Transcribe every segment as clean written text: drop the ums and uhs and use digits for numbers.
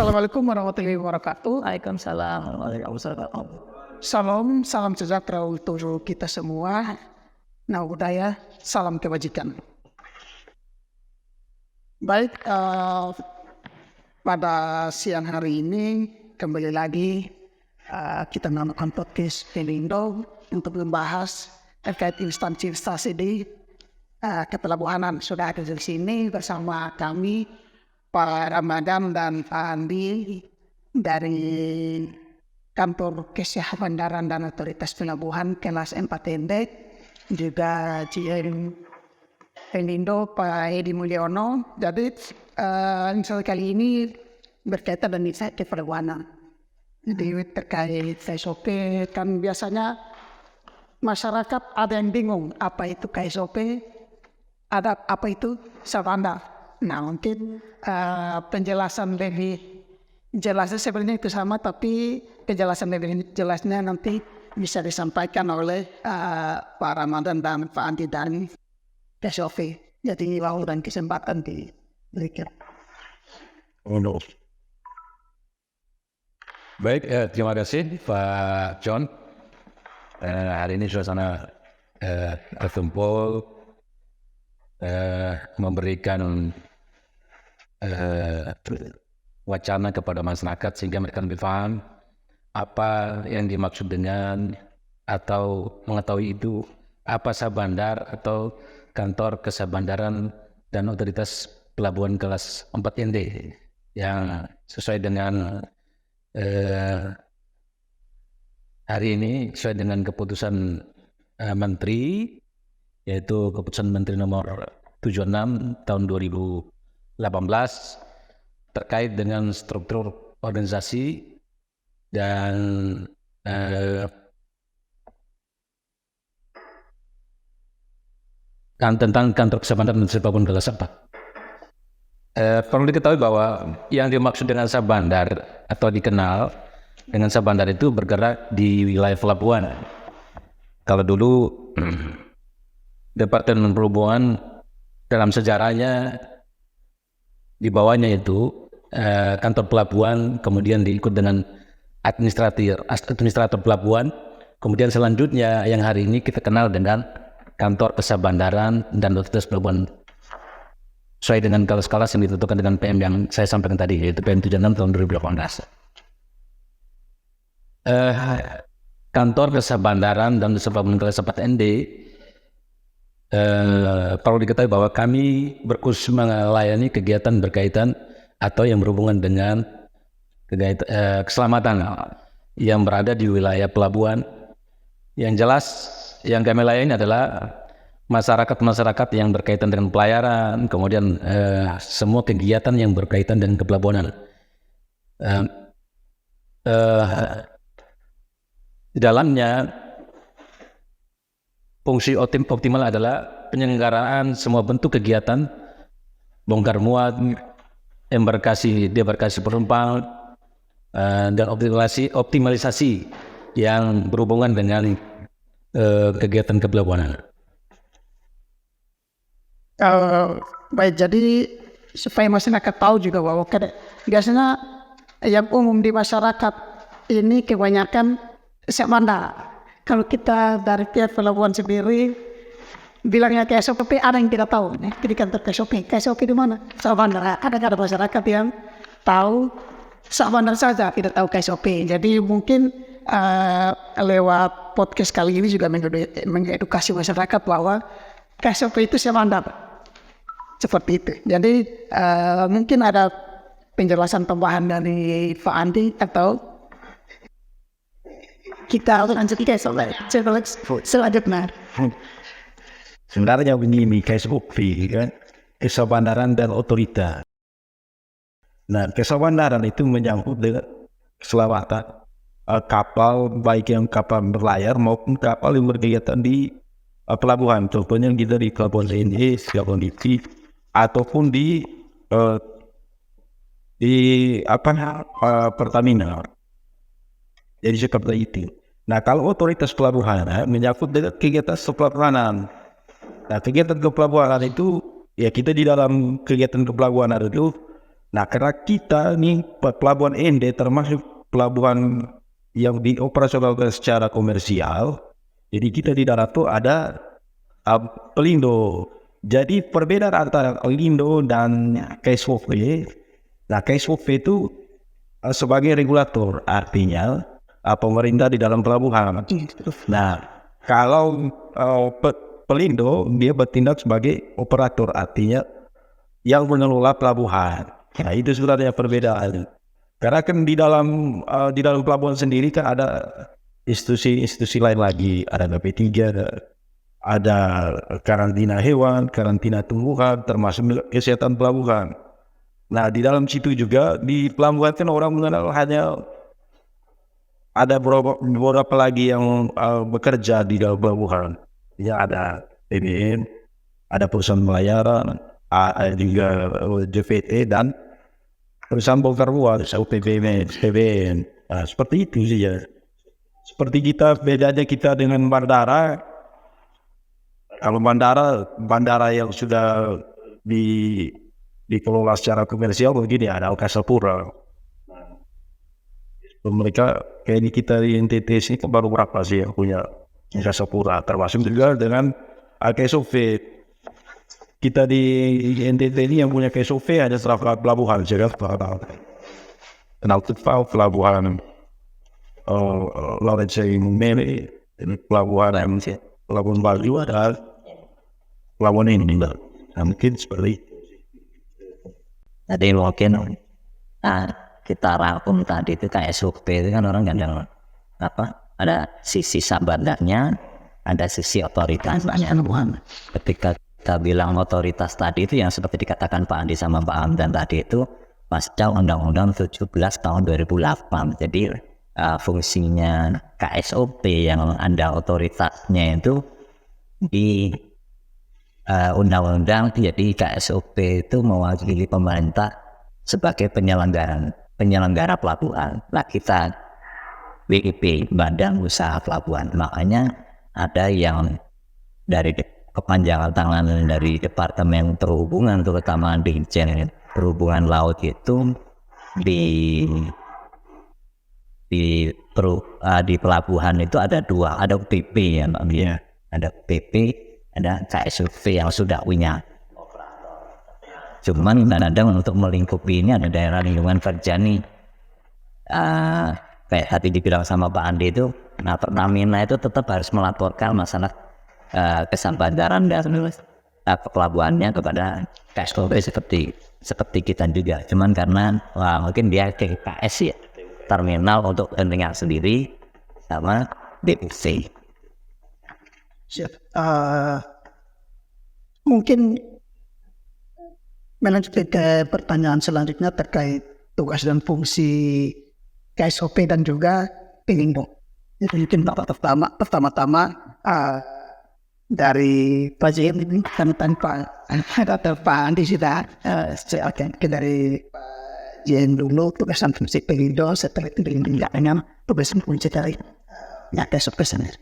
Assalamualaikum warahmatullahi wabarakatuh. Waalaikumsalam warahmatullahi wabarakatuh. Salam sejahtera untuk kita semua. Nah, budaya, salam kebajikan. Baik, pada siang hari ini kembali lagi kita melakukan podcast Pelindo untuk membahas terkait instansi-instansi di kepelabuhanan. Sudah ada di sini bersama kami Pak Ramadan dan Pak Andi dari Kantor Kesehatan Bandaran dan Otoritas Pelabuhan kelas 4ND, juga GM Pelindo Pak Edi Mulyono. Jadi misalnya kali ini berkaitan dengan insight kepelabuhanan. Jadi terkait SOP, kan biasanya masyarakat ada yang bingung apa itu KSOP, ada apa itu sabanda. Nah, mungkin penjelasan lebih jelasnya sebenarnya itu sama, tapi penjelasan lebih jelasnya nanti bisa disampaikan oleh Pak Ramadan dan Pak Andi dan KSOP. Jadi waktu dan kesempatan diberikan. Baik, terima kasih Pak John. Hari ini suasana berkumpul memberikan wacana kepada masyarakat sehingga mereka lebih paham apa yang dimaksud dengan atau mengetahui itu apa Sabandar atau Kantor Kesabandaran dan Otoritas Pelabuhan kelas 4ND yang sesuai dengan hari ini sesuai dengan keputusan Menteri, yaitu keputusan Menteri nomor 76 tahun 2018 terkait dengan struktur organisasi dan tentang Kantor Kesabandaran dan Pelabuhan kelas 4. Perlu diketahui bahwa yang dimaksud dengan Sabandar atau dikenal dengan Sabandar itu bergerak di wilayah pelabuhan. Kalau dulu Departemen Perhubungan dalam sejarahnya di bawahnya itu kantor pelabuhan, kemudian diikut dengan administrator pelabuhan, kemudian selanjutnya yang hari ini kita kenal dengan Kantor Kesabandaran dan Otoritas Pelabuhan sesuai dengan kelas-kelas yang ditentukan dengan PM yang saya sampaikan tadi, yaitu PM 76 tahun 2018. Kantor Kesabandaran dan Pelabuhan kelas 4ND perlu diketahui bahwa kami berkhusus melayani kegiatan berkaitan atau yang berhubungan dengan keselamatan yang berada di wilayah pelabuhan. Yang jelas yang kami layani adalah masyarakat yang berkaitan dengan pelayaran, kemudian semua kegiatan yang berkaitan dengan kepelabuhanan. Di dalamnya fungsi optimal adalah penyelenggaraan semua bentuk kegiatan bongkar muat, debarkasi penumpang, dan optimalisasi yang berhubungan dengan kegiatan kepelabuhanan. Baik, jadi supaya masyarakat tahu juga bahwa biasanya yang umum di masyarakat ini kebanyakan Sabandar. Kalau kita dari pihak pelabuhan sendiri bilangnya KSOP, ada yang tidak tahu di kantor KSOP di mana? Sabandar. Ada masyarakat yang tahu Sabandar saja, tidak tahu KSOP. Jadi mungkin lewat podcast kali ini juga mengedukasi masyarakat bahwa KSOP itu Sabandar. Seperti itu. Jadi mungkin ada penjelasan tambahan dari Pak Andi atau kita lanjut ke selanjutnya. Sebenarnya begini, KSOP kan, Kesabandaran dan Otoritas. Nah, kesabandaran itu menyangkut dengan keselamatan kapal, baik yang kapal berlayar maupun kapal yang berkegiatan di pelabuhan. Contohnya kita di pelabuhan TNI, pelabuhan DP, ataupun di Pertamina. Jadi seperti itu. Nah, kalau otoritas pelabuhan menyangkut dengan kegiatan kepelabuhanan. Nah, kegiatan kepelabuhanan itu ya kita di dalam kegiatan kepelabuhanan itu Nah, karena kita nih pelabuhan Ende termasuk pelabuhan yang dioperasionalkan secara komersial, jadi kita di darat tuh ada Pelindo. Jadi perbedaan antara Pelindo dan KSOP, nah KSOP itu sebagai regulator, artinya pemerintah di dalam pelabuhan. Nah, kalau Pelindo dia bertindak sebagai operator, artinya yang mengelola pelabuhan. Nah, itu sebenarnya perbedaan. Karena kan di dalam pelabuhan sendiri kan ada institusi lain lagi, ada BP3, ada karantina hewan, karantina tumbuhan, termasuk kesehatan pelabuhan. Nah, di dalam situ juga di pelabuhan kan orang mengenal hanya ada beberapa lagi yang bekerja di dalam pelabuhan. Ya, ada PBN, ada perusahaan pelayaran, ada juga JVT dan perusahaan bongkar muat, PBN. Nah, seperti itu sih ya. Seperti bedanya kita dengan bandara. Kalau bandara yang sudah dikelola secara komersial begini, ada Angkasa Pura. Mereka kayak kita di NTT sini baru berapa sih yang punya Angkasa Pura, termasuk juga dengan KSOP. Kita di NTT ini yang punya KSOP hanya pelabuhan, Jakarta, pelabuhan Lawrence Mele, pelabuhan Bali, ada pelabuhan ini. Nah, mungkin seperti itu. Tadi mungkin kita rangkum tadi itu KSOP itu kan orang kadang ada sisi sabandarnya, ada sisi otoritasnya. Ketika kita bilang otoritas tadi itu yang seperti dikatakan Pak Andi sama Pak Hamdan tadi itu pasca Undang-Undang 17 tahun 2008. Jadi fungsinya KSOP yang ada otoritasnya itu di undang-undang, jadi KSOP itu mewakili pemerintah sebagai penyelenggara pelabuhan. Nah, kita BIP, Badan Usaha Pelabuhan, makanya ada yang dari kepanjangan tangan dari Departemen Perhubungan, terutama Dirjen Perhubungan Laut itu di pelabuhan itu ada dua, ada PP ya Mbak Mia, ada PP, ada KSOP yang sudah punya. Cuman kadang untuk melingkupi ini ada daerah lingkungan kerja nih. Kayak tadi dibilang sama Pak Andi itu, nah Pertamina itu tetap harus melaporkan masalah kesambandaran dan pelabuhannya kepada KSOP seperti kita juga. Cuman karena mungkin dia KKS ya, terminal untuk kepentingan sendiri sama DPC. Mungkin melanjutkan ke pertanyaan selanjutnya terkait tugas dan fungsi KSOP dan juga Pelindo. Itu mungkin pertama-tama dari Pak JM ini kan tanpa ada Pak Andi sudah saya akan ke dari Pak JM dulu tugas dan fungsi Pelindo, setelah itu dengan tugas dan fungsi dari KSOP sendiri.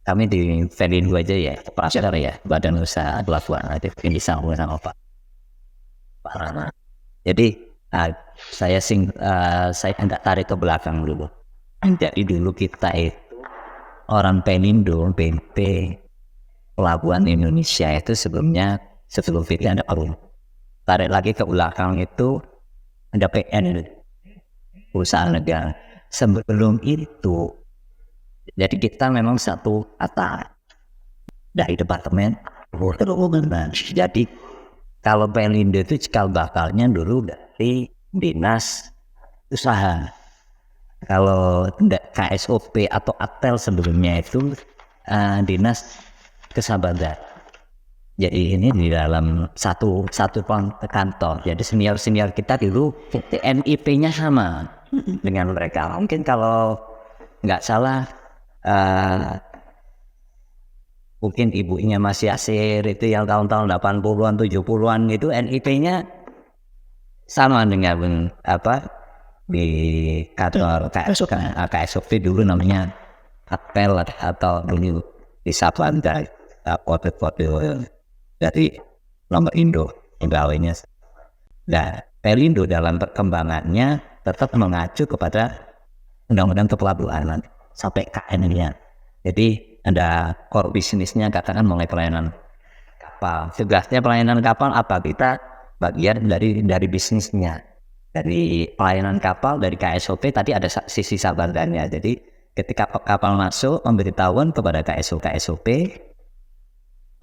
Kami di Pelindo aja ya, Pasar ya, Badan Usaha Pelabuhan, ini sama Pak Rana. Jadi saya hendak tarik ke belakang dulu. Jadi dulu kita itu orang Pelindo, BP, Pelabuhan Indonesia itu sebelum itu ada Perum. Tarik lagi ke belakang itu ada PN, perusahaan negara. Sebelum itu, jadi kita memang satu kata dari Departemen Perhubungan. Jadi kalau Pelindo itu cikal bakalnya dulu dari Dinas Usaha. Kalau KSOP atau Aktel sebelumnya itu Dinas Kesambandaran. Jadi ini di dalam satu kantor. Jadi senior kita dulu NIP-nya sama dengan mereka. Mungkin kalau nggak salah mungkin ibunya masih Asir itu yang tahun-tahun 80-an 70-an itu NIP-nya sama dengan di kantor KSOP dulu namanya Aktel atau dulu di Sabanda kode dari nomor Indo pegawainya. Nah, Pelindo dalam perkembangannya tetap mengacu kepada undang-undang kepelabuhanan sampai KN-nya. Jadi ada core bisnisnya, katakan mulai pelayanan kapal. Tugasnya pelayanan kapal apa? Kita bagian dari bisnisnya. Dari pelayanan kapal, dari KSOP tadi ada sisi sabandarnya. Jadi ketika kapal masuk, memberitahuan kepada KSOP,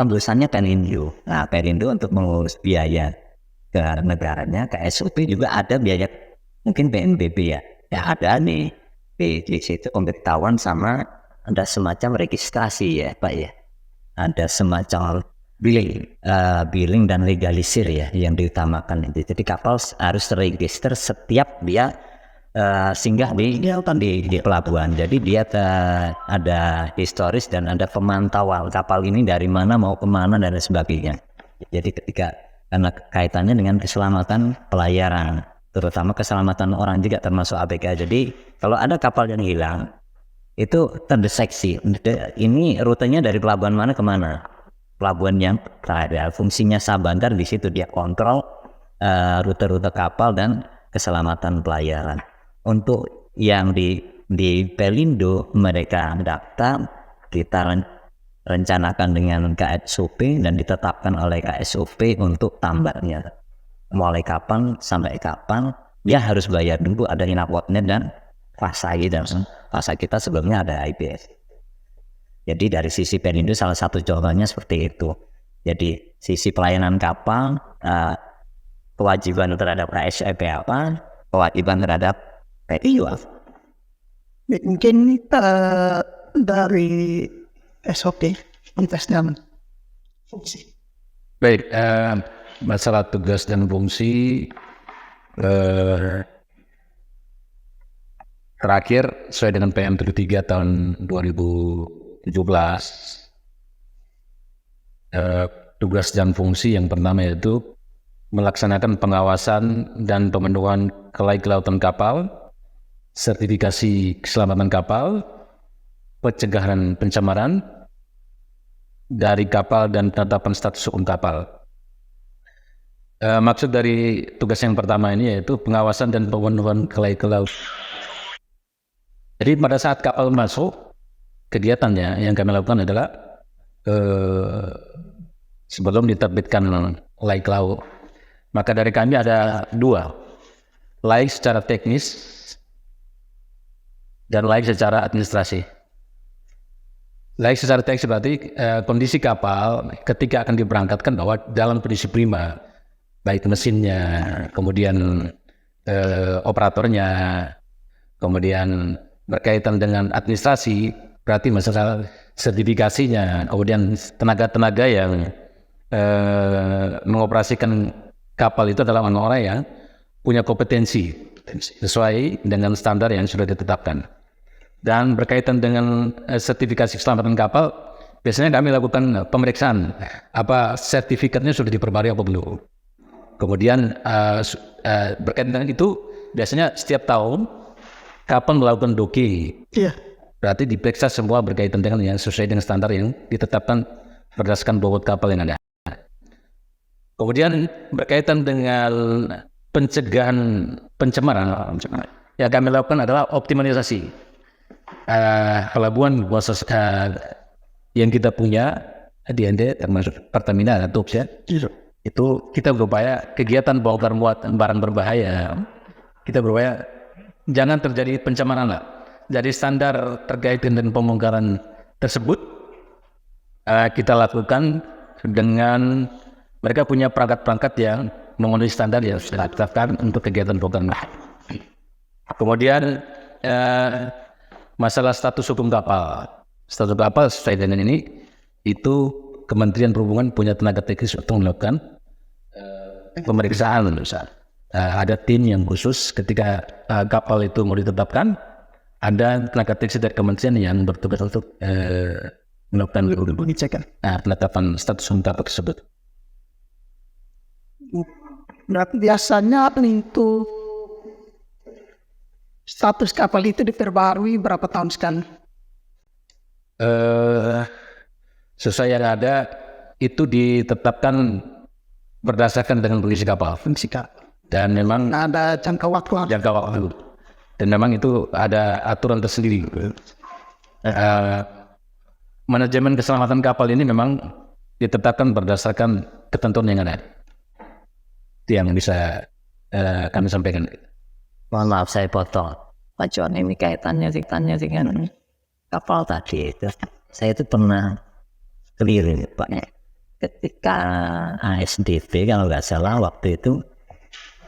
tembusannya Pelindo. Nah, Pelindo untuk mengurus biaya ke negaranya, KSOP juga ada biaya, mungkin BNPB ya. Ya ada nih, di situ pemberitahuan sama ada semacam registrasi ya Pak ya. Ada semacam billing dan legalisir ya yang diutamakan itu. Jadi kapal harus terregister setiap dia singgah di pelabuhan. Jadi dia ada historis dan ada pemantauan kapal ini dari mana mau kemana dan sebagainya. Jadi karena kaitannya dengan keselamatan pelayaran, terutama keselamatan orang juga termasuk ABK. Jadi kalau ada kapal yang hilang itu terdeteksi. Ini rutenya dari pelabuhan mana ke mana? Pelabuhan yang ada fungsinya Sabandar, di situ dia kontrol rute-rute kapal dan keselamatan pelayaran. Untuk yang di Pelindo mereka daftar, kita rencanakan dengan KSOP dan ditetapkan oleh KSOP untuk tambatnya. Mulai kapan sampai kapan dia harus bayar dulu, ada inapotnet dan fasa kita sebelumnya ada IPS. Jadi dari sisi Pelindo salah satu jawabannya seperti itu. Jadi sisi pelayanan kapal, kewajiban terhadap KSOP apa, kewajiban terhadap PTU apa. Mungkin dari SOP invest dalam fungsi. Baik, masalah tugas dan fungsi terakhir sesuai dengan PM 73 tahun 2017, tugas dan fungsi yang pertama yaitu melaksanakan pengawasan dan pemenuhan kelaikan kapal, sertifikasi keselamatan kapal, pencegahan pencemaran dari kapal dan penetapan status hukum kapal. Maksud dari tugas yang pertama ini yaitu pengawasan dan pemenuhan kelaikan. Jadi pada saat kapal masuk, kegiatannya yang kami lakukan adalah sebelum diterbitkan laik laut, maka dari kami ada dua, laik secara teknis dan laik secara administrasi. Laik secara teknis berarti kondisi kapal ketika akan diberangkatkan bahwa dalam kondisi prima, baik mesinnya, kemudian operatornya, kemudian berkaitan dengan administrasi, berarti masalah sertifikasinya, kemudian tenaga-tenaga yang mengoperasikan kapal itu adalah orang-orang yang punya kompetensi sesuai dengan standar yang sudah ditetapkan. Dan berkaitan dengan sertifikasi keselamatan kapal, biasanya kami lakukan pemeriksaan apa sertifikatnya sudah diperbarui apa belum. Kemudian berkaitan dengan itu biasanya setiap tahun kapal melakukan docking. Iya. Berarti diperiksa semua berkaitan dengan yang sesuai dengan standar yang ditetapkan berdasarkan bobot kapal yang ada. Kemudian berkaitan dengan pencegahan pencemaran, yang kami lakukan adalah optimalisasi pelabuhan yang kita punya di ND termasuk Pertamina dan TOPS ya. Itu kita berupaya kegiatan bongkar muat barang berbahaya, kita berupaya jangan terjadi pencemaran lah. Jadi standar terkait dengan pembongkaran tersebut kita lakukan dengan mereka punya perangkat-perangkat yang memenuhi standar yang sudah ditetapkan untuk kegiatan bongkar muat. Kemudian masalah status hukum kapal. Status kapal sesuai dengan ini, itu Kementerian Perhubungan punya tenaga teknis untuk melakukan pemeriksaan. Ada tim yang khusus ketika kapal itu mau ditetapkan, ada tenaga teknis dari kementerian yang bertugas untuk melakukan penetapan status hukum kapal tersebut. Berarti biasanya itu status kapal itu diperbarui berapa tahun sekali? Sesuai yang ada itu ditetapkan berdasarkan dengan kondisi kapal. dan memang ada jangka waktu. jangka waktu, dan memang itu ada aturan tersendiri. Manajemen keselamatan kapal ini memang ditetapkan berdasarkan ketentuan yang ada. Itu yang bisa kami sampaikan. Mohon maaf saya potong. Pak John, ini kaitannya dengan kapal tadi itu. Saya itu pernah keliru Pak. Ketika ASDP kalau nggak salah waktu itu,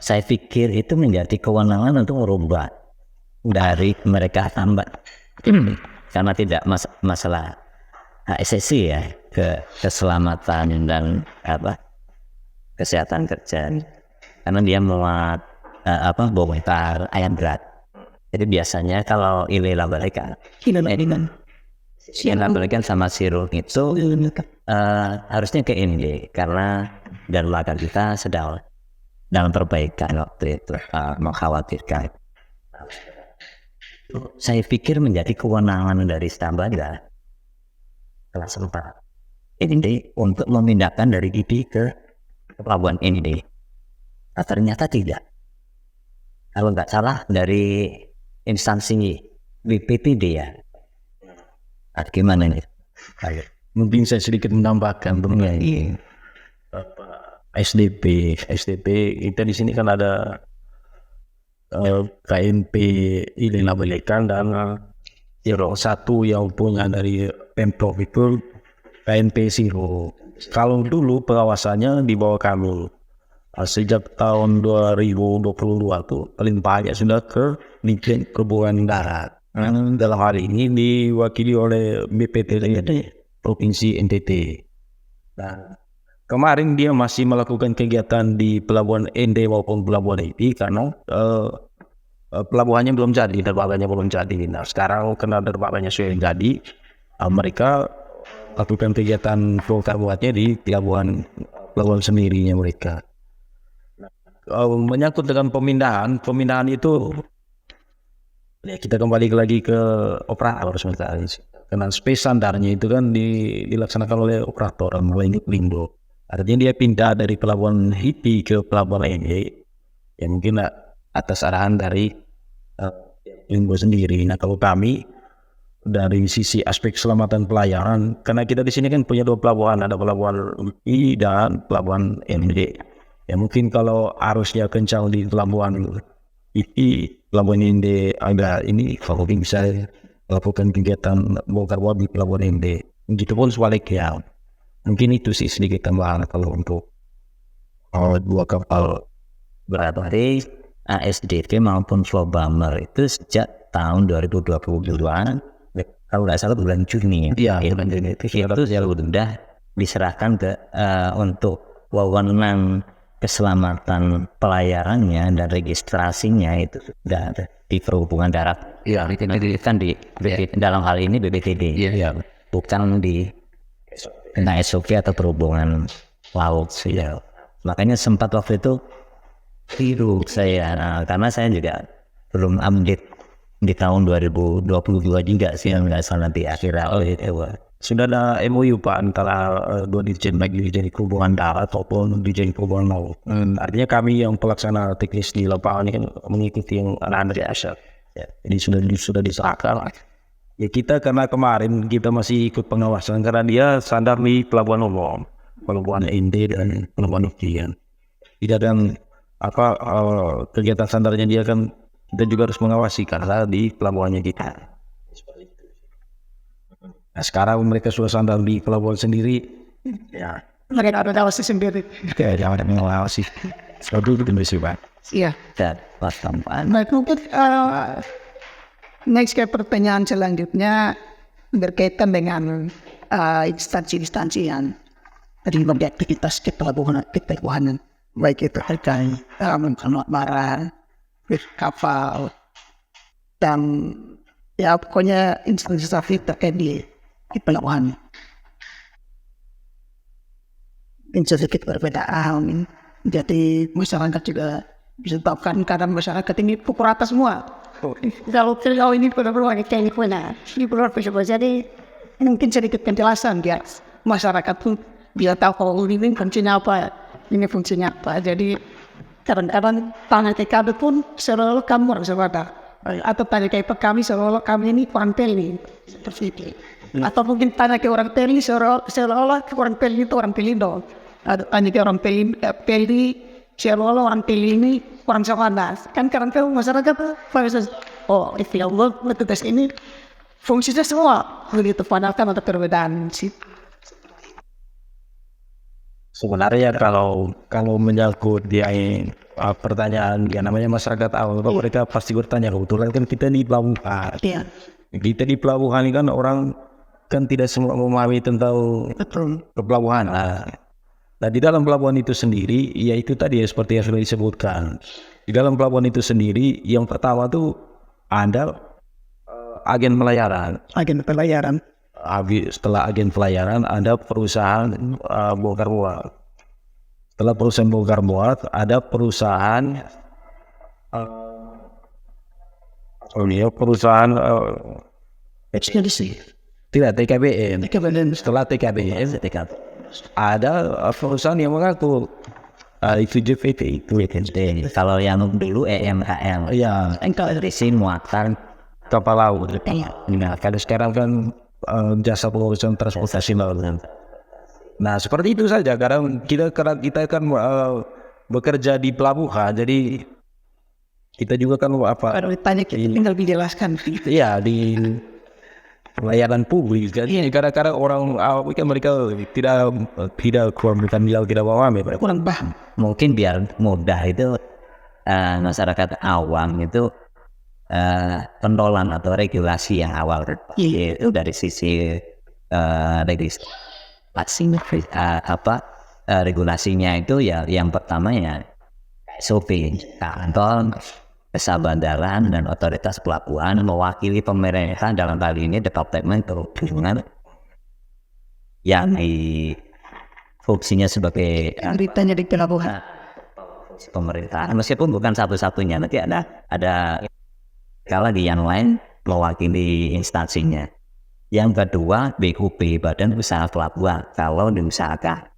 saya pikir itu menjadi kewenangan untuk merubah dari mereka tambah karena tidak masalah HSSC ya, keselamatan dan kesehatan kerja, karena dia muat bongkar ayam berat. Jadi biasanya kalau ilegal balikan sama sirul itu harusnya ke ini, karena dan lembaga kita sedang dalam perbaikan waktu itu, mengkhawatirkan. Saya pikir menjadi kewenangan dari Stambanda kelas 4 ini untuk memindahkan dari IB ke pelabuhan ini. Nah, ternyata tidak. Kalau nggak salah dari instansi BPTD ya. Nah, gimana ini? Mungkin saya sedikit menambahkan mengenai SDP kita di sini kan ada KNP ilegal balikan dan satu yang punya dari Pemprov itu KNP Zero. Kalau dulu pengawasannya di bawah kami. Sejak tahun 2022 tuh paling banyak sudah ke Dirjen Perhubungan Darat. Dalam hari ini diwakili oleh BPTD Provinsi NTT. Nah, kemarin dia masih melakukan kegiatan di Pelabuhan ND maupun Pelabuhan IP karena pelabuhannya belum jadi, dermagannya belum jadi. Nah, sekarang karena dermagannya sudah jadi, mereka lakukan kegiatan bongkar muatnya di pelabuhan sendirinya mereka. Menyangkut dengan pemindahan itu ya kita kembali lagi ke operator sementara. Karena space standarnya itu kan dilaksanakan oleh operator mulai Lindo. Artinya dia pindah dari pelabuhan HIPI ke pelabuhan ND ya mungkin atas arahan dari Lindo sendiri. Nah, kalau kami dari sisi aspek keselamatan pelayaran, karena kita di sini kan punya 2 pelabuhan, ada pelabuhan HIPI dan pelabuhan ND. Ya mungkin kalau arusnya kencang di pelabuhan IP, pelabuhan ND agak ini, kalau bisa melakukan kegiatan bongkar muat di pelabuhan ND. Begitu pun sebaliknya. Mungkin itu sih sedikit tambahan kalau untuk 2 kapal. Berarti ASDP maupun Flobammer itu sejak tahun 2022, kalau nggak salah bulan Juni Iya, bulan Juni itu sudah diserahkan ke untuk wewenang keselamatan pelayarannya dan registrasinya itu sudah ada di Perhubungan Darat. Iya, Kan di dalam hal ini BPTD. Iya. Bukan di SOP atau Perhubungan Laut. Ya. Makanya sempat waktu itu biru saya, karena saya juga belum update di tahun 2022 juga sih, nggak salah di akhir Sudah ada MOU Pak antara 2 dirjen, baik Dirjen Perhubungan Darat ataupun Dirjen Perhubungan Laut. Artinya kami yang pelaksana teknis di lapangan ini mengikuti yang anak-anak ASAP. Ya, jadi sudah disahkan. Ya kita karena kemarin kita masih ikut pengawasan karena dia standar di pelabuhan umum, pelabuhan ND dan pelabuhan Ujian. Tidak ada kegiatan standarnya dia kan kita juga harus mengawasi karena di pelabuhannya kita. Nah, sekarang mereka sudah sandar di pelabuhan sendiri, ya Mereka ada awasi sendiri. ya jangan mengawasi. Sebab itu masih Pak. Iya. dan tambahan. Baik, mungkin next ke pertanyaan selanjutnya berkaitan dengan instansi-instansi yang terlibat di aktivitas kepelabuhanan, baik itu terkait barang, kapal, dan ya pokoknya instansi terkait di pelabuhan. Ini sedikit perbedaan, jadi masyarakat juga bisa tahu kan, karena masyarakat ini pukul rata semua. Kalau ini benar-benar kayak ini benar jadi mungkin sedikit penjelasan biar masyarakat pun bisa tahu kalau ini fungsinya apa, ini fungsinya apa. Jadi kadang-kadang tanya ke kami pun seolah-olah kamu orang Sabanda, atau tanya ke kami seolah-olah kami ini orang Peli seperti itu. Atau mungkin tanya ke orang Peli seolah-olah orang Peli itu orang Pelindo, atau tanya ke orang Peli seolah-olah orang Peli ini orang Sabanda. Kan kadang-kadang masyarakat oh ya Allah, tes ini fungsinya semua begitu, padahal kan ada perbedaan sih. Sebenarnya kalau menyangkut dia pertanyaan yang namanya masyarakat awal, mereka pasti bertanya, kebetulan kan kita di pelabuhan. Iya, Kita di pelabuhan ini kan orang kan tidak semua memahami tentang betul. pelabuhan. Nah, di dalam pelabuhan itu sendiri, ya itu tadi ya seperti yang sudah disebutkan. Di dalam pelabuhan itu sendiri, yang pertama tuh ada agen pelayaran. Agen pelayaran. Setelah agen pelayaran ada perusahaan bongkar muat. Setelah perusahaan bongkar muat ada perusahaan perusahaan Ekspedisi. tidak TKBN. Kemudian Setelah TKBN ada perusahaan yang mengaku itu JPT itu. Kalau yang dulu EMKL, Ya, ekspedisi muatan kapal laut. Iya. Nah, kalau sekarang kan jasa pengurusan transportasi laut. Nah, seperti itu saja. Karena kita kan bekerja di pelabuhan, jadi kita juga kan Kalau ditanya kita tinggal dijelaskan. iya di pelayanan publik. Jadi kadang-kadang orang kan mereka tidak kurang tidak memahami. Kurang paham. mungkin biar mudah itu masyarakat awam itu pentolan atau regulasi yang awal itu dari sisi regulasinya itu ya yang pertama ya SOP kantor kesabandaran dan otoritas pelabuhan mewakili pemerintah dalam hal ini Departemen Perhubungan yang fungsinya sebagai Beritanya di pelabuhan. pemerintah meskipun bukan satu-satunya, nanti ada lagi yang lain mewakili instansinya. Yang kedua BUP, Badan Usaha Pelabuhan, kalau diusahakan,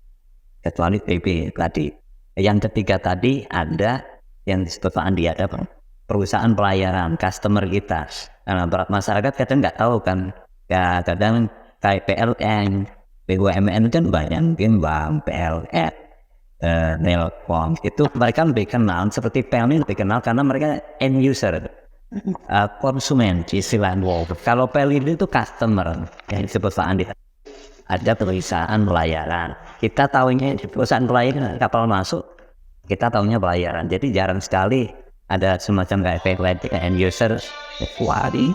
kecuali PP tadi. Yang ketiga tadi ada yang disebut Pak Andi, ada perusahaan pelayaran customer kita. Nah, masyarakat kadang nggak tahu kan, ya kadang kayak PLN, BUMN kan banyak, mungkin Bank, PLN, Nelkom, itu mereka lebih kenal, seperti PLN lebih kenal karena mereka end user, konsumen istilahnya. Kalau PLN itu customer yang disebut Pak Andi. Ada perusahaan pelayaran, kita tahunya di perusahaan pelayaran kapal masuk, kita tahunya pelayaran. Jadi jarang sekali ada semacam kayak PLN end user kecuali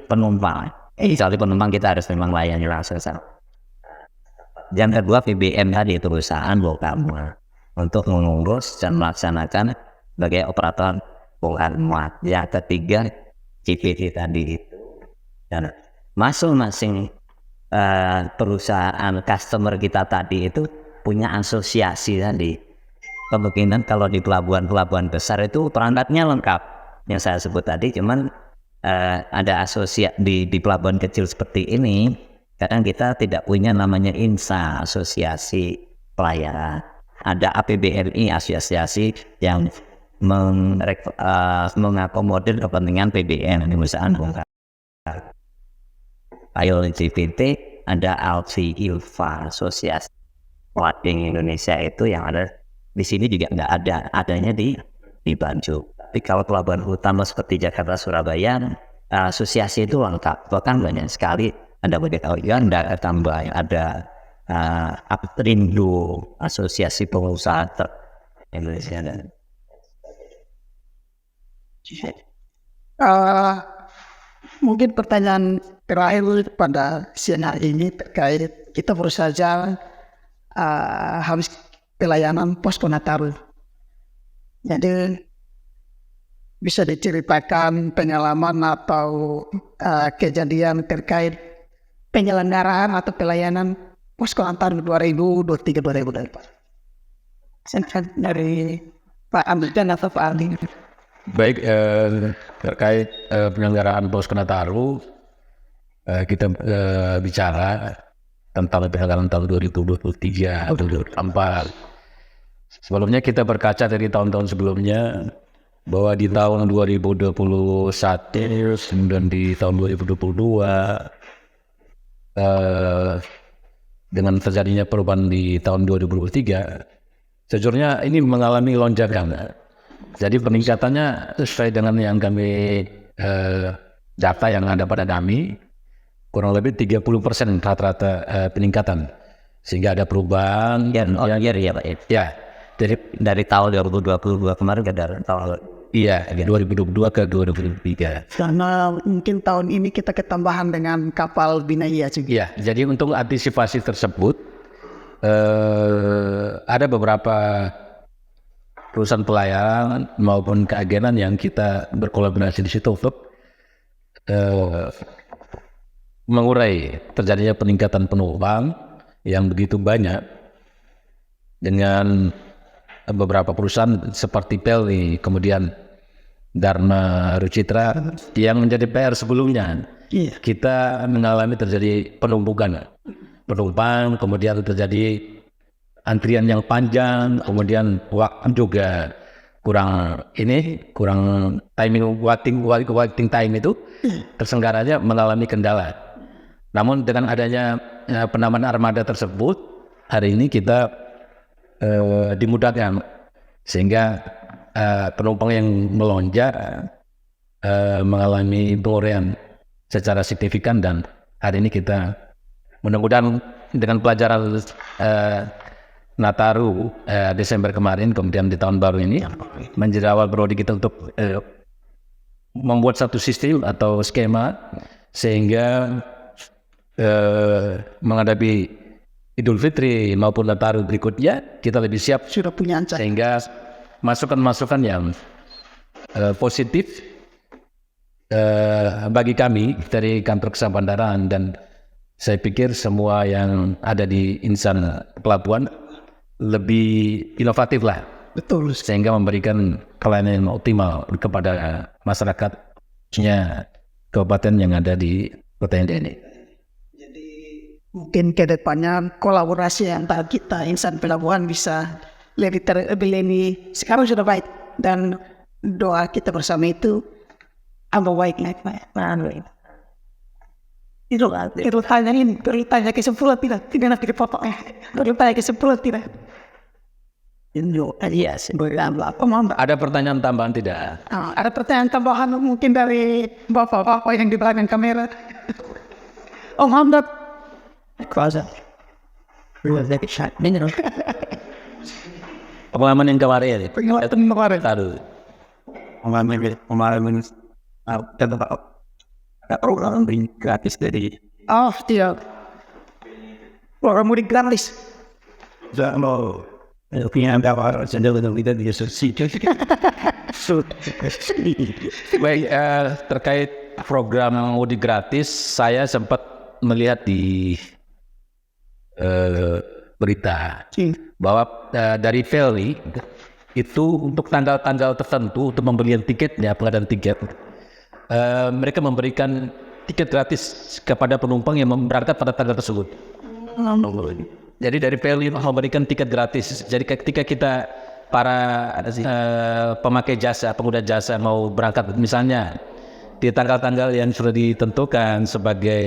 penumpang. Kecuali penumpang kita harus memang layani langsung. Yang kedua PBM tadi, perusahaan bongkar muat, untuk mengurus dan melaksanakan sebagai operator bongkar muat. Yang ketiga CPT tadi itu, dan masing-masing perusahaan customer kita tadi itu punya asosiasi tadi. Kemungkinan kalau di pelabuhan besar itu perangkatnya lengkap yang saya sebut tadi, cuman ada asosiasi di pelabuhan kecil seperti ini, kadang kita tidak punya namanya INSA, asosiasi pelayaran. Ada APBRI, asosiasi yang mengakomodir kepentingan PBN, perusahaan bongkar. Ayo GPT, ada ALFI ILFA, asosiasi Wading Indonesia itu yang ada di sini juga nggak ada, adanya di Banjul. Tapi kalau pelabuhan utama seperti Jakarta, Surabaya, asosiasi itu lengkap, bahkan banyak sekali. Ada BDKUN, ada tambah, ada Aprindo, Asosiasi Pengusaha Indonesia. Dan Mungkin pertanyaan terakhir pada siang hari ini terkait kita baru saja habis pelayanan posko Nataru. Jadi bisa diceritakan pengalaman atau kejadian terkait penyelenggaraan atau pelayanan posko Nataru 2023-2024. Dari Pak Amdan atau Pak Aldi. Baik, terkait penyelenggaraan Posko Nataru, kita bicara tentang penanggalan tahun 2023 atau 2024. Sebelumnya kita berkaca dari tahun-tahun sebelumnya bahwa di tahun 2021 kemudian di tahun 2022 dengan terjadinya perubahan di tahun 2023 sejujurnya ini mengalami lonjakan. Jadi peningkatannya sesuai dengan yang kami data yang ada pada kami kurang lebih 30% rata-rata peningkatan, sehingga ada perubahan Ya, year ya Pak. ya Dari tahun 2022 kemarin ke dari tahun 2022 ke 2023. Karena mungkin tahun ini kita ketambahan dengan kapal Binaya juga. Iya, jadi untuk antisipasi tersebut ada beberapa perusahaan pelayaran maupun keagenan yang kita berkolaborasi di situ untuk mengurai terjadinya peningkatan penumpang yang begitu banyak dengan beberapa perusahaan seperti Pelni, kemudian Dharma Rucitra yang menjadi PR sebelumnya. Iya. Kita mengalami terjadi penumpukan penumpang, kemudian terjadi antrian yang panjang, kemudian waktu juga kurang timing waiting time itu terselenggaranya mengalami kendala. Namun dengan adanya penambahan armada tersebut, hari ini kita dimudahkan sehingga penumpang yang melonjak mengalami penguraian secara signifikan, dan hari ini kita mudah-mudahan dengan pelajaran Nataru Desember kemarin, kemudian di tahun baru ini menjadi awal prodi kita untuk membuat satu sistem atau skema sehingga menghadapi Idul Fitri maupun Nataru berikutnya kita lebih siap, Sudah punya ancang. sehingga masukan-masukan yang positif bagi kami dari kantor Kesehatan Bandaraan, dan saya pikir semua yang ada di insan pelabuhan lebih inovatif lah, Betul. sehingga memberikan pelayanan yang optimal kepada masyarakatnya kabupaten yang ada di Kota ini. Mungkin ke depannya kolaborasi antara kita insan pelabuhan bisa lebih ini sekarang sudah baik, dan doa kita bersama itu tambah baik. Itu tanyain, tanya kesimpulan tidak nanti dipotong. Tanya kesimpulan tidak. Yes. Ada pertanyaan tambahan tidak? Ada pertanyaan tambahan mungkin dari bapak-bapak yang di belakang kamera. Om Hamdad. Pengalaman yang kemarin ya? Pengalaman kemarin. Taruh. Kemarin ada program gratis dari Oh tidak. Program mudik gratis. Zano. Punya ada channel yang kita di sosial. Baik, terkait program mudik gratis, saya sempat melihat di berita bahwa dari Pelni itu untuk tanggal-tanggal tertentu untuk pembelian tiketnya, pengadaan tiket, mereka memberikan tiket gratis kepada penumpang yang berangkat pada tanggal tersebut. Jadi dari Pelni memberikan tiket gratis. Jadi ketika kita para pemakai jasa, pengguna jasa mau berangkat misalnya di tanggal-tanggal yang sudah ditentukan sebagai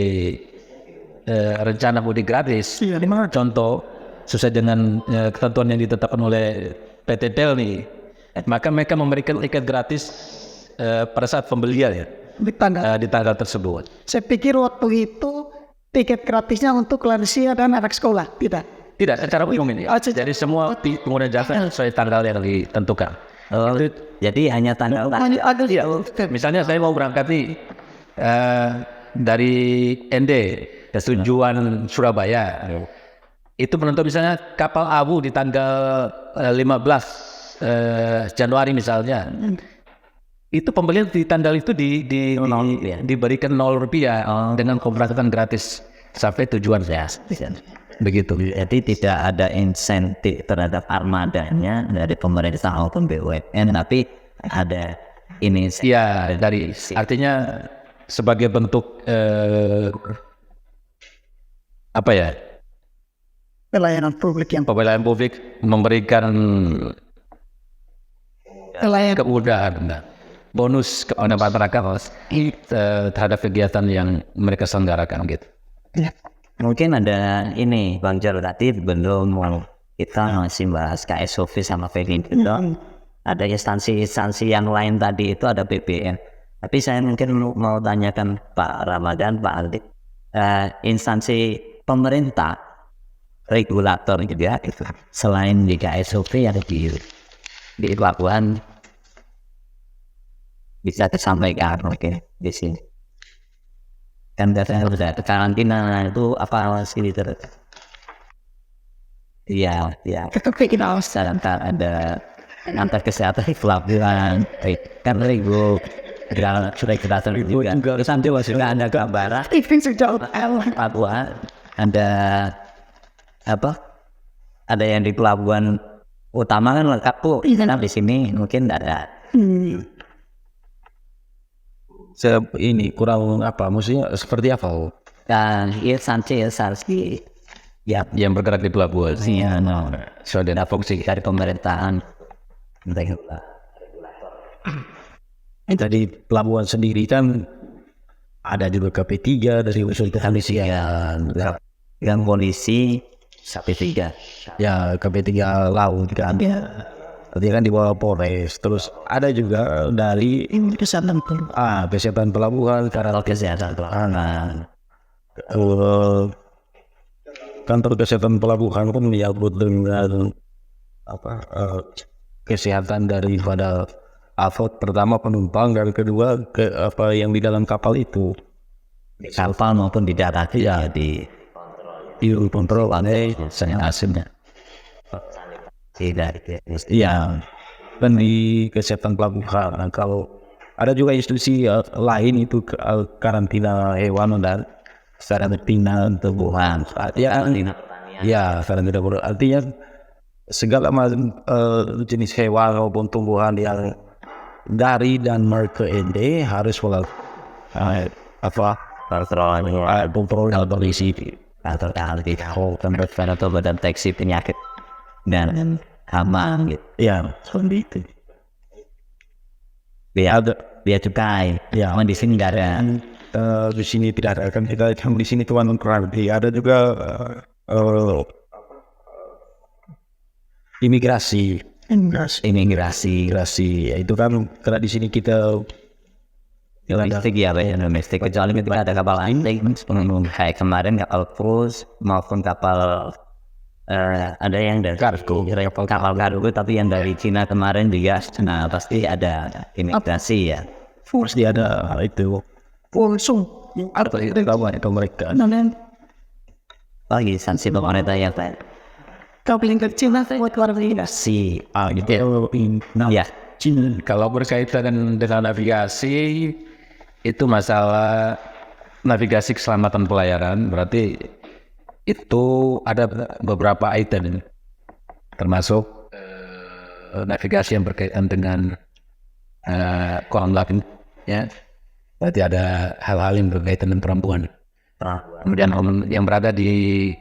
rencana mudik gratis, contoh sesuai dengan ketentuan yang ditetapkan oleh PT Pelni, maka mereka memberikan tiket gratis pada saat pembelian ya, di tanggal tersebut. Saya pikir waktu itu tiket gratisnya untuk lansia dan anak sekolah, tidak? Tidak, secara umum ini. Jadi semua pengguna jasa sesuai tanggal yang ditentukan. Jadi hanya tanggal. Misalnya saya mau berangkat nih dari ND ke tujuan Surabaya. Itu menentu misalnya kapal abu di tanggal 15 Januari misalnya. Itu pembelian di tanggal itu diberikan Rp0 dengan pemberangkatan gratis sampai tujuan saya. Begitu. Jadi tidak ada insentif terhadap armadanya dari pemerintah maupun BUMN, tapi ada ini. Iya, dari artinya sebagai bentuk apa ya? pelayanan publik yang Pelayanan publik memberikan pelayanan kemudahan, bonus kepada masyarakat terhadap kegiatan yang mereka selenggarakan gitu. ya. Mungkin ada ini Bang Jor tadi belum kita masih bahas KSOV sama VD itu. Ada instansi-instansi yang lain tadi itu ada BBM. Tapi saya mungkin mau tanyakan Pak Ramadan, Pak Aldi, instansi pemerintah, regulator juga itu selain di KSOV yang di pelabuhan bisa disampaikan mungkin di sini. Kan katanya udah karantina itu apa sih itu? Iya, sedangkan ada antar kesehatan di pelabuhan, kan regu sudah kelihatan juga. Terus nanti sudah ada gambaran pelabuhan, ada apa? Ada yang di pelabuhan utama kan lengkap tuh. Nah di sini mungkin tidak ada. Ini kurang apa? Maksudnya seperti apa? Dan instansi ya Yang bergerak di pelabuhan. iya, no. Sudah ada fungsi. Dari pemerintahan. Tadi pelabuhan sendiri kan ada juga KP3 dari unsur kepolisian. Yang polisi sampai 3. Ya KP3 laut kan. Tadi kan di bawah Polres. Terus ada juga dari kesehatan kesehatan pelabuhan, Kalau kesehatan pelabuhan. kantor kesehatan pelabuhan pun menyambut dengan kesehatan daripada pertama penumpang dan kedua yang di dalam kapal itu. Di kapal maupun di darat ya di kontrol asimnya. Tidak. Iya, dan di kesehatan pelabuhan. Nah, kalau ada juga institusi lain itu karantina hewan dan karantina tumbuhan. Artinya, ya karantina tumbuhan. Artinya segala macam jenis hewan maupun tumbuhan yang dari Denmark ke ND harus melakukan kontrol polisi Atau badan deteksi penyakit dan hama gitu. ya seperti itu. Biaya cukai. Ya. Di sini nggak ada. Di sini tidak ada, kan kita di sini cuma kurang. Ada juga imigrasi itu kan karena di sini kita Domestik ya, domestik. Kecuali ketika ada kapal lain, kayak kemarin kapal cruise maupun kapal ada yang dari kapal kargo, tapi yang dari Cina kemarin juga, nah pasti ada imigrasi ya. pasti ada itu langsung itu mereka. Lagi sanksi pemerintah yang lain. Kapal yang kecil buat warga Si, Gitu. ya. Kalau berkaitan dengan navigasi, itu masalah navigasi keselamatan pelayaran, berarti itu ada beberapa item, termasuk navigasi yang berkaitan dengan kolam lain, ya. Berarti ada hal-hal yang berkaitan dengan perempuan. Kemudian yang berada di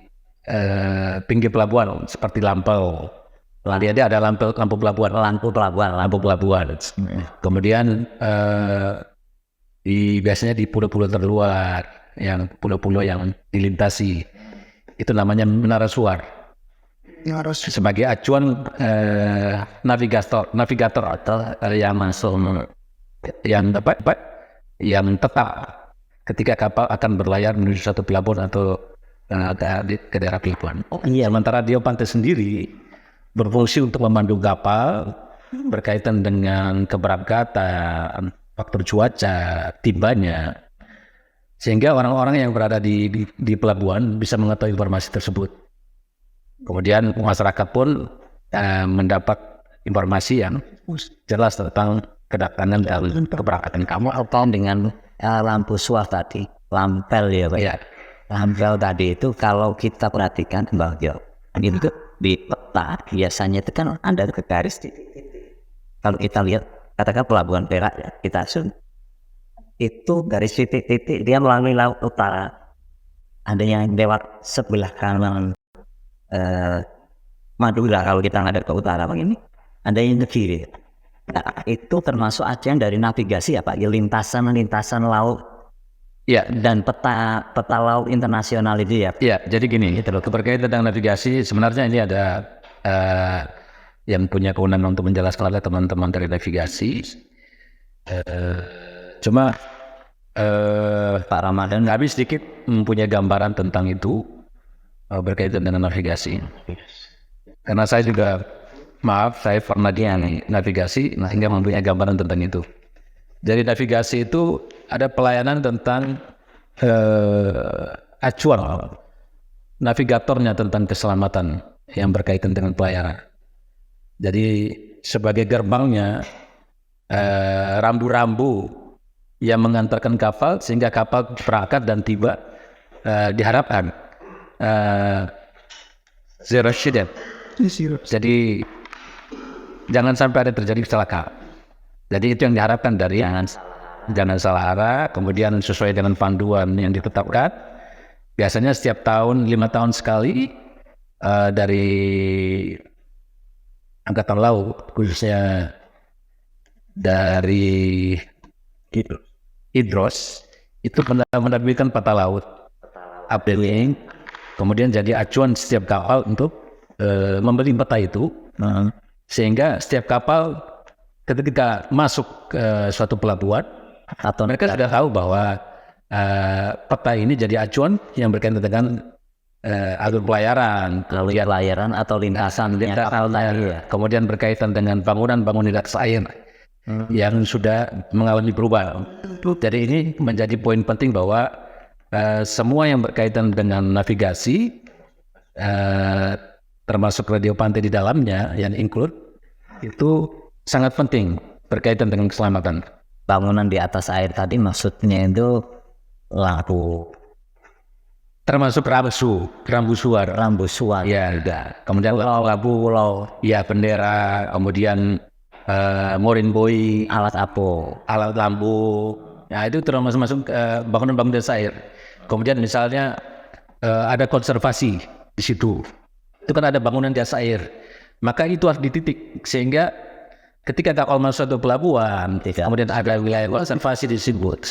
pinggir pelabuhan seperti lampau. Dia ada lampu pelabuhan. Kemudian biasanya di pulau-pulau terluar, yang pulau-pulau yang dilintasi, itu namanya menara suar. harus Sebagai acuan navigator atau yang masuk yang tetap ketika kapal akan berlayar menuju suatu pelabuhan atau ke daerah pelabuhan. Sementara dia pantai sendiri berfungsi untuk memandu kapal berkaitan dengan keberangkatan, faktor cuaca, timbanya, sehingga orang-orang yang berada di pelabuhan bisa mengetahui informasi tersebut. Kemudian masyarakat pun mendapat informasi yang jelas tentang kedatangan dan keberangkatan kamu. Atau dengan lampu suar tadi, lampel ya Pak. Ya. Lampel tadi itu kalau kita perhatikan Bang Jo, itu di peta biasanya itu kan ada garis titik-titik. Kalau kita lihat katakan pelabuhan Perak ya, kita zoom itu garis titik-titik dia melalui laut utara. Ada yang lewat sebelah kanan Madura kalau kita ngadep ke utara begini, ada yang ke kiri. Nah, itu termasuk acuan dari navigasi ya Pak, ya, lintasan laut Ya, dan peta laut internasional itu ya. ya. Jadi gini, berkaitan dengan navigasi, sebenarnya ini ada yang punya kewenangan untuk menjelaskan adalah teman-teman dari navigasi. Cuma Pak Ramadan kami sedikit mempunyai gambaran tentang itu berkaitan dengan navigasi. Karena saya juga, saya pernah di navigasi, sehingga mempunyai gambaran tentang itu. Jadi navigasi itu ada pelayanan tentang acuan navigatornya tentang keselamatan yang berkaitan dengan pelayaran. Jadi sebagai gerbangnya rambu-rambu yang mengantarkan kapal sehingga kapal berangkat dan tiba, diharapkan zero accident. Jadi jangan sampai ada terjadi kecelakaan. Jadi itu yang diharapkan dari jangan salah arah, kemudian sesuai dengan panduan yang ditetapkan. Biasanya setiap tahun 5 tahun sekali dari Angkatan Laut, khususnya dari Hidros, itu menerbitkan peta laut updating, kemudian jadi acuan setiap kapal untuk membeli peta itu, sehingga setiap kapal ketika masuk ke suatu pelabuhan, atau mereka sudah tahu bahwa peta ini jadi acuan yang berkaitan dengan alur pelayaran, atau lintasan kapal tadi ya. Kemudian berkaitan dengan bangunan-bangunan di atas air yang sudah mengalami perubahan. Jadi ini menjadi poin penting bahwa semua yang berkaitan dengan navigasi, termasuk radio pantai di dalamnya yang include, itu sangat penting berkaitan dengan keselamatan. Bangunan di atas air tadi maksudnya itu lampu, termasuk rambu suar. Ya, kemudian lampu, ya, bendera, kemudian mooring buoy, alat lampu. Nah, itu termasuk bangunan-bangunan di atas air. Kemudian misalnya ada konservasi di situ. Itu kan ada bangunan di atas air. Maka itu harus dititik sehingga ketika kapal masuk suatu pelabuhan, kemudian ada wilayah konservasi disebut,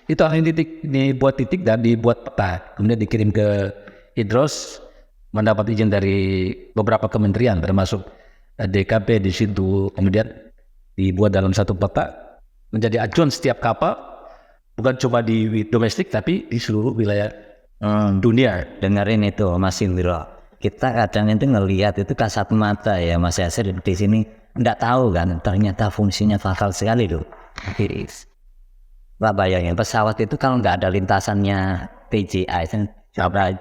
itu harus dibuat titik dan dibuat peta, kemudian dikirim ke Hidros, mendapat izin dari beberapa kementerian, termasuk DKP di situ, kemudian dibuat dalam satu peta, menjadi acuan setiap kapal, bukan cuma di domestik tapi di seluruh wilayah dunia. Dengerin itu Mas Indro, kita kadang itu ngelihat itu kasat mata ya Mas Yasir di sini. Nggak tahu kan, ternyata fungsinya fatal sekali loh. Pak bayangin pesawat itu kalau nggak ada lintasannya PJI,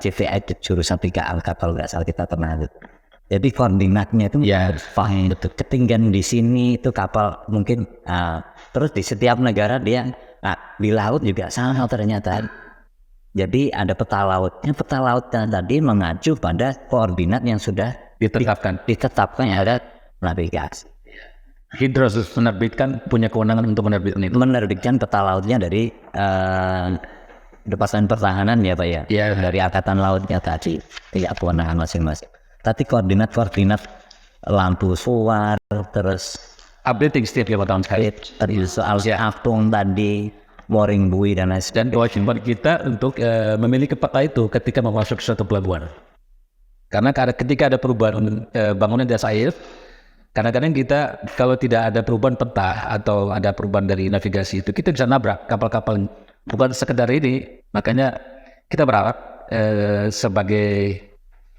JVI jurusan 3 kalau nggak salah kita pernah itu. Jadi koordinatnya itu ya fine. Ketinggian di sini itu kapal mungkin, terus di setiap negara dia di laut juga sama ternyata. Jadi ada peta lautnya tadi mengacu pada koordinat yang sudah ditetapkan yang ada navigasi. Hidros punya kewenangan untuk menerbitkan peta lautnya dari Departemen Pertahanan ya Pak ya. Dari Angkatan Lautnya tadi, tidak kewenangan masing-masing. Tapi koordinat lampu suar, terus updating setiap 5 tahun sekali. Soal apung tadi, mooring buoy dan lain sebagainya. Dan kewajiban kita untuk memiliki peta itu ketika memasuki suatu pelabuhan. Karena ketika ada perubahan bangunan di atas air, kadang-kadang kita kalau tidak ada perubahan peta atau ada perubahan dari navigasi itu, kita bisa nabrak kapal-kapal. Bukan sekedar ini, makanya kita berharap sebagai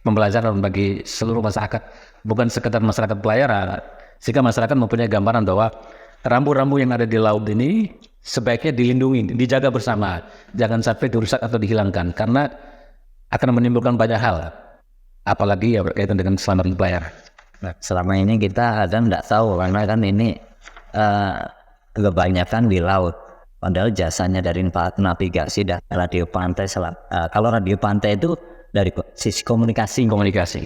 pembelajaran bagi seluruh masyarakat, bukan sekedar masyarakat pelayaran, sehingga masyarakat mempunyai gambaran bahwa rambu-rambu yang ada di laut ini sebaiknya dilindungi, dijaga bersama, jangan sampai dirusak atau dihilangkan, karena akan menimbulkan banyak hal, apalagi ya berkaitan dengan keselamatan pelayaran. Nah, selama ini kita kadang tidak tahu karena kan ini kebanyakan di laut. Padahal jasanya dari navigasi dan radio pantai. Kalau radio pantai itu dari sisi komunikasi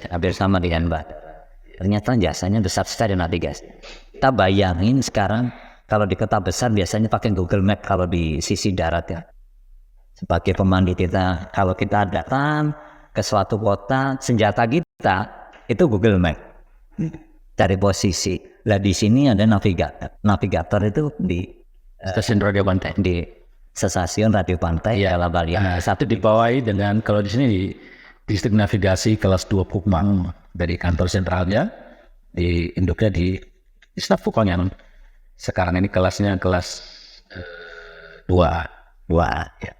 hampir sama dengan bandara. Ternyata jasanya besar sekali navigasi. Kita bayangin sekarang kalau di kota besar biasanya pakai Google Map kalau di sisi darat ya. Sebagai pemandu kita, kalau kita datang ke suatu kota, senjata kita kita itu Google Map, cari posisi. Lah di sini ada navigator itu di Stasiun radio pantai. di stasiun radio pantai Iya. Bala Bali. Nah, satu dibawahi dengan, kalau di sini di distrik navigasi kelas 2 Pukmang dari kantor sentralnya, di induknya di Staf Pukmang. Sekarang ini kelasnya kelas 2. Wah, Ya.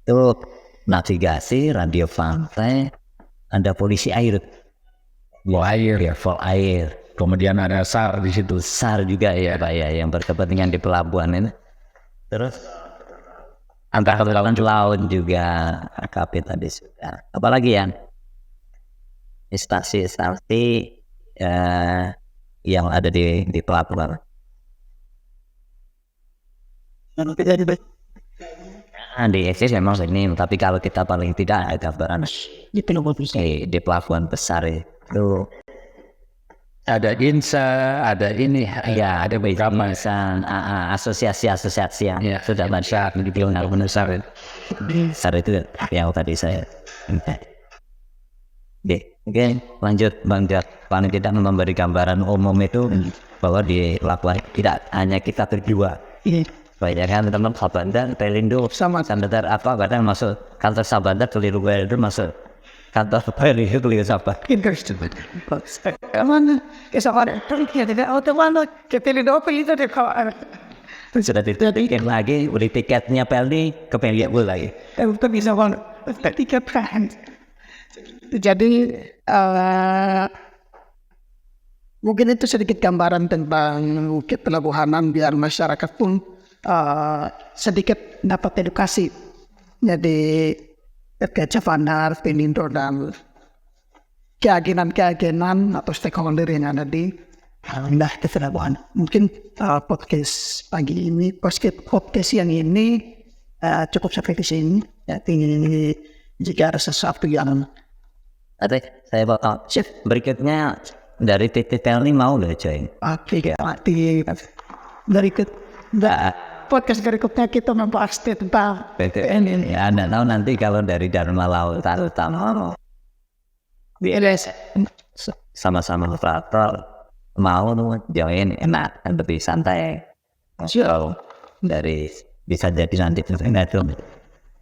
itu navigasi, radio pantai, ada polisi air, Air, ya. for air, Kemudian ada SAR di situ. SAR juga ya Pak ya, yang berkepentingan di pelabuhan ini. Terus Angkatan Laut. laut juga, AKP tadi sudah. Apalagi ya? Stasi-stasi yang ada di pelabuhan. Di eksis memang ini, tapi kalau kita paling tidak ada gambaran di pelabuhan besar itu. Ada INSA, ada ini, Ya, ada beberapa. asosiasi-asosiasi yang Ya, sudah besar, benar besar. besar itu yang tadi saya. Oke, lanjut Bang Jat. Paling tidak memberi gambaran umum itu bahwa di pelabuhan tidak hanya kita berdua. Banyak kan teman Sabandar, Pelindo, Sama. Sabandar apa kadang masuk kantor Sabandar keliru itu masuk kantor Pelindo keliru Sabandar. Mana? Kesalahan. Tidak otomatis. Kita lihat apa itu deh kawan. Sudah ditiket lagi, beli tiketnya Pelni ke Pelindo lagi. Itu bisa banget. Tiga brand. Jadi mungkin itu sedikit gambaran tentang Bukit Pelabuhanan biar masyarakat pun sedikit dapat edukasi. Jadi terkait Savandar, Pelindo dan keagenan atau stakeholder yang ada di wilayah pelabuhan. Mungkin podcast pagi ini, podcast yang ini cukup sampai di sini. Jadi jika ada sesuatu yang Tapi saya bakal berikutnya dari titik Pelni mau nggak coy? aktif dari podcast berikutnya kita membahas tentang ini ya anda tahu nanti kalau dari Dharma Lautan Utama BLS. sama-sama operator mau join enak dan lebih santai. So dari bisa jadi nanti itu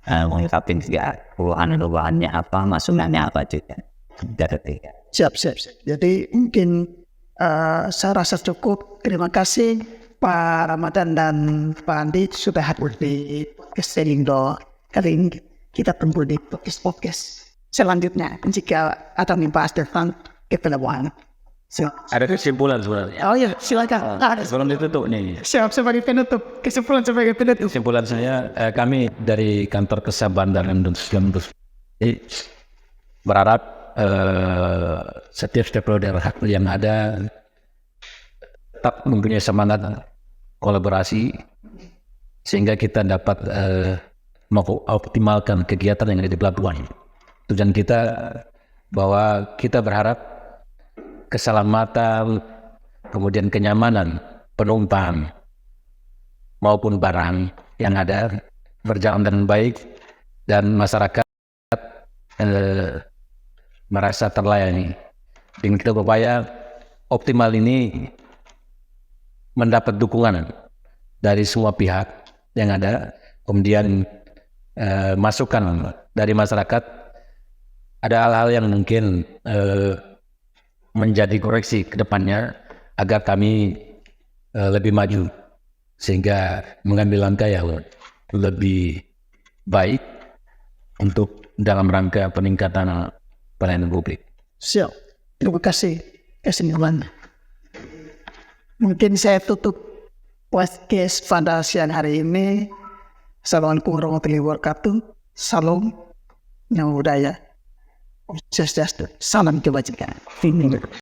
mengungkapin juga keluhannya apa, masukannya apa juga dari tiga. Siap. Jadi mungkin saya rasa cukup. Terima kasih Pak Ramadan dan Pak Andi sudah hadir di podcast Pelindo. Kali ini kita tunggu di podcast selanjutnya jika ada membahas tentang kepelabuhan. Ada kesimpulan sebenarnya. Oh ya, silakan. Sebelum ditutup nih. Siap sebagai penutup. Kesimpulan sebagai penutup. Kesimpulan saya, kami dari kantor Kesah Bandar Indonesia berharap setiap stakeholder yang ada tetap mempunyai semangat kolaborasi sehingga kita dapat mengoptimalkan kegiatan yang ada di pelabuhan. Tujuan kita bahwa kita berharap keselamatan, kemudian kenyamanan penumpang maupun barang yang ada berjalan dengan baik dan masyarakat merasa terlayani. Dengan kita berupaya optimal ini mendapat dukungan dari semua pihak yang ada, kemudian masukan dari masyarakat. Ada hal-hal yang mungkin menjadi koreksi ke depannya agar kami lebih maju sehingga mengambil langkah yang lebih baik untuk dalam rangka peningkatan pelayanan publik. Siap. Terima kasih kesimpulan. Mungkin saya tutup podcast pada siang hari ini. Assalamualaikum warahmatullahi wabarakatuh. Salam yang budaya. Salam kebajikan.